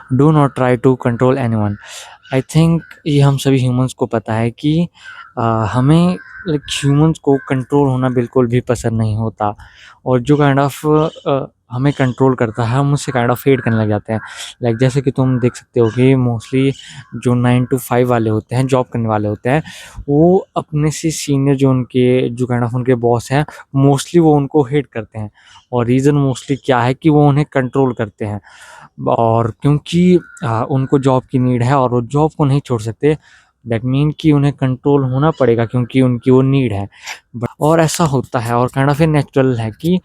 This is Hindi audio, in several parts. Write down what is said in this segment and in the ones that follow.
Do not try to control anyone. I think ये हम सभी ह्यूमंस को पता है कि हमें लाइक ह्यूमंस को कंट्रोल होना बिल्कुल भी पसंद नहीं होता, और जो काइंड ऑफ हमें कंट्रोल करता है हम उससे काइंड ऑफ फेड करने लग जाते हैं। लाइक जैसे कि तुम देख सकते हो कि मोस्टली जो 9 to 5 वाले होते हैं, जॉब करने वाले होते हैं, वो अपने से सीनियर जो उनके जो काइंड ऑफ उनके बॉस हैं, मोस्टली वो उनको हेट करते हैं। और रीज़न मोस्टली क्या है कि वो उन्हें कंट्रोल करते हैं, और क्योंकि उनको जॉब की नीड है और वो जॉब को नहीं छोड़ सकते, दैट मीन कि उन्हें कंट्रोल होना पड़ेगा क्योंकि उनकी वो नीड है। बट और ऐसा होता है और काइंड ऑफ ये नेचुरल है कि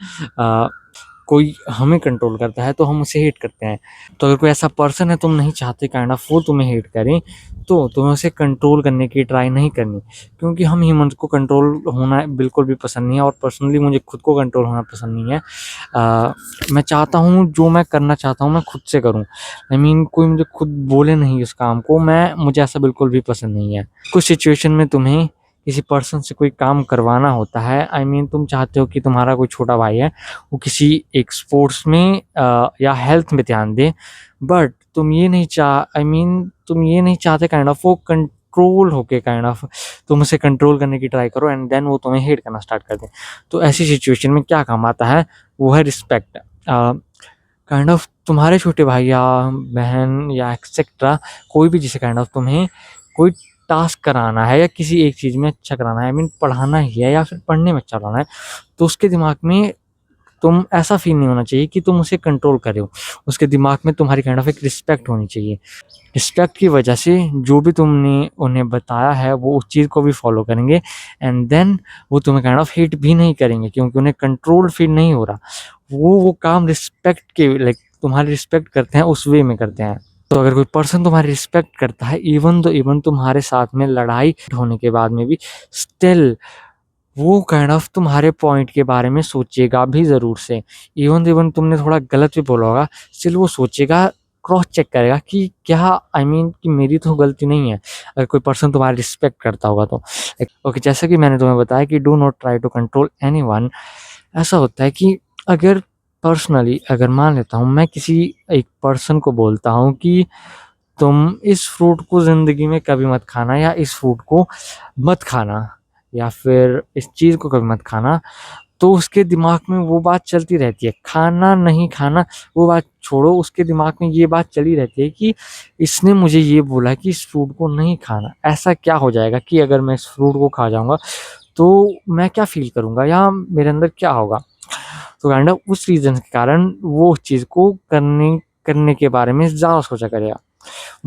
कोई हमें कंट्रोल करता है तो हम उसे हेट करते हैं। तो अगर कोई ऐसा पर्सन है तुम नहीं चाहते काइंड ऑफ वो तुम्हें हेट करें, तो तुम्हें उसे कंट्रोल करने की ट्राई नहीं करनी, क्योंकि हम ह्यूमंस को कंट्रोल होना बिल्कुल भी पसंद नहीं है, और पर्सनली मुझे खुद को कंट्रोल होना पसंद नहीं है। मैं चाहता हूँ जो मैं करना चाहता हूँ मैं खुद से करूँ। आई मीन कोई मुझे खुद बोले नहीं उस काम को, मैं मुझे ऐसा बिल्कुल भी पसंद नहीं है। कुछ सिचुएशन में तुम्हें किसी पर्सन से कोई काम करवाना होता है, आई मीन तुम चाहते हो कि तुम्हारा कोई छोटा भाई है वो किसी एक स्पोर्ट्स में या हेल्थ में ध्यान दे, बट तुम ये नहीं चाह आई मीन तुम ये नहीं चाहते काइंड ऑफ वो कंट्रोल होके काइंड ऑफ तुम उसे कंट्रोल करने की ट्राई करो, एंड देन वो तुम्हें हेट करना स्टार्ट कर दे। तो ऐसी सिचुएशन में क्या काम आता है, वो है रिस्पेक्ट। काइंड ऑफ तुम्हारे छोटे भाई या बहन या एक्सेट्रा कोई भी जिसे काइंड ऑफ तुम्हें कोई टास्क कराना है या किसी एक चीज़ में अच्छा कराना है, आई मीन पढ़ाना ही है या फिर पढ़ने में अच्छा कराना है, तो उसके दिमाग में तुम ऐसा फील नहीं होना चाहिए कि तुम उसे कंट्रोल कर रहे हो। उसके दिमाग में तुम्हारी काइंड ऑफ एक रिस्पेक्ट होनी चाहिए। रिस्पेक्ट की वजह से जो भी तुमने उन्हें बताया है वो उस चीज़ को भी फॉलो करेंगे, एंड देन वो तुम्हें काइंड ऑफ हेट भी नहीं करेंगे क्योंकि उन्हें कंट्रोल फील नहीं हो रहा। वो काम रिस्पेक्ट के लाइक तुम्हारी रिस्पेक्ट करते हैं उस वे में करते हैं। तो अगर कोई पर्सन तुम्हारी रिस्पेक्ट करता है, इवन तुम्हारे साथ में लड़ाई होने के बाद में भी, स्टिल वो काइंड ऑफ तुम्हारे पॉइंट के बारे में सोचेगा भी ज़रूर से। इवन तुमने थोड़ा गलत भी बोला होगा, स्टिल वो सोचेगा, क्रॉस चेक करेगा कि क्या आई मीन कि मेरी तो गलती नहीं है, अगर कोई पर्सन तुम्हारी रिस्पेक्ट करता होगा तो। ओके, जैसा कि मैंने तुम्हें बताया कि do not try to control anyone. ऐसा होता है कि अगर पर्सनली अगर मान लेता हूँ मैं किसी एक पर्सन को बोलता हूँ कि तुम इस फ्रूट को ज़िंदगी में कभी मत खाना, या इस फ्रूट को मत खाना, या फिर इस चीज़ को कभी मत खाना, तो उसके दिमाग में वो बात चलती रहती है। खाना नहीं खाना वो बात छोड़ो, उसके दिमाग में ये बात चली रहती है कि इसने मुझे ये बोला कि इस फ्रूट को नहीं खाना, ऐसा क्या हो जाएगा कि अगर मैं इस फ्रूट को खा जाऊँगा तो मैं क्या फ़ील करूँगा या मेरे अंदर क्या होगा। तो काइंड ऑफ उस रीज़न के कारण वो उस चीज़ को करने करने के बारे में ज़्यादा सोचा करेगा।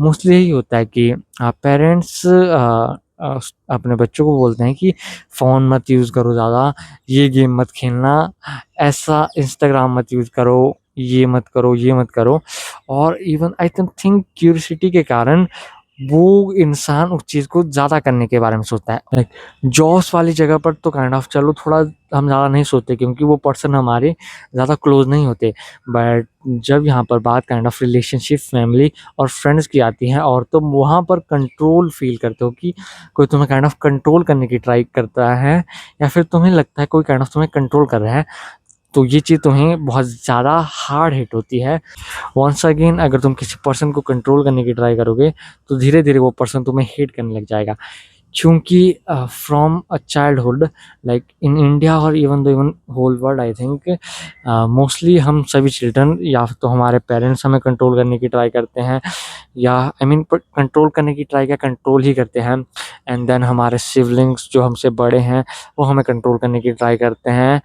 मोस्टली यही होता है कि पेरेंट्स अपने बच्चों को बोलते हैं कि फ़ोन मत यूज़ करो ज़्यादा, ये गेम मत खेलना, ऐसा इंस्टाग्राम मत यूज़ करो, ये मत करो, ये मत करो। और even I can think curiosity के कारण वो इंसान उस चीज़ को ज़्यादा करने के बारे में सोचता है। लाइक जॉब्स वाली जगह पर तो काइंड ऑफ चलो थोड़ा हम ज़्यादा नहीं सोचते क्योंकि वो पर्सन हमारे ज़्यादा क्लोज़ नहीं होते। बट जब यहाँ पर बात काइंड ऑफ रिलेशनशिप, फैमिली और फ्रेंड्स की आती है, और तुम वहाँ पर कंट्रोल फ़ील करते हो कि कोई तुम्हें काइंड ऑफ कंट्रोल करने की ट्राई करता है, या फिर तुम्हें लगता है कोई काइंड ऑफ तुम्हें कंट्रोल कर रहा है, तो ये चीज़ तुम्हें बहुत ज़्यादा हार्ड हिट होती है। वंस अगेन अगर तुम किसी पर्सन को कंट्रोल करने की ट्राई करोगे तो धीरे-धीरे वो पर्सन तुम्हें हेट करने लग जाएगा। क्योंकि from a childhood, like in India और even whole world, I think mostly हम सभी चिल्ड्रन या तो हमारे पेरेंट्स हमें कंट्रोल करने की ट्राई करते हैं, या आई मीन कंट्रोल करने की ट्राई क्या कंट्रोल ही करते हैं, एंड देन हमारे सिबलिंग्स जो हमसे बड़े हैं वो हमें कंट्रोल करने की ट्राई करते हैं।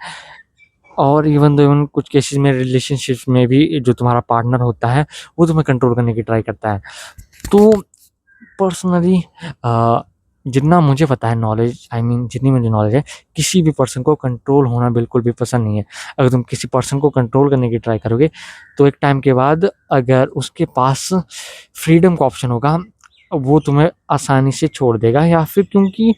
और इवन कुछ केसेस में रिलेशनशिप्स में भी जो तुम्हारा पार्टनर होता है वो तुम्हें कंट्रोल करने की ट्राई करता है। तो पर्सनली जितना मुझे पता है नॉलेज, आई मीन जितनी मुझे नॉलेज है, किसी भी पर्सन को कंट्रोल होना बिल्कुल भी पसंद नहीं है। अगर तुम किसी पर्सन को कंट्रोल करने की ट्राई करोगे तो एक टाइम के बाद अगर उसके पास फ्रीडम का ऑप्शन होगा, वो तुम्हें आसानी से छोड़ देगा, या फिर क्योंकि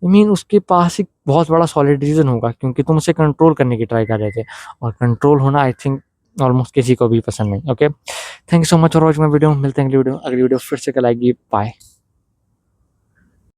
आई मीन उसके पास एक बहुत बड़ा सॉलिड रीज़न होगा क्योंकि तुम उसे कंट्रोल करने की ट्राई कर रहे थे, और कंट्रोल होना आई थिंक ऑलमोस्ट किसी को भी पसंद नहीं। Okay, thank you so much for watching my video. मिलते हैं अगली वीडियो फिर से कल आएगी। बाय।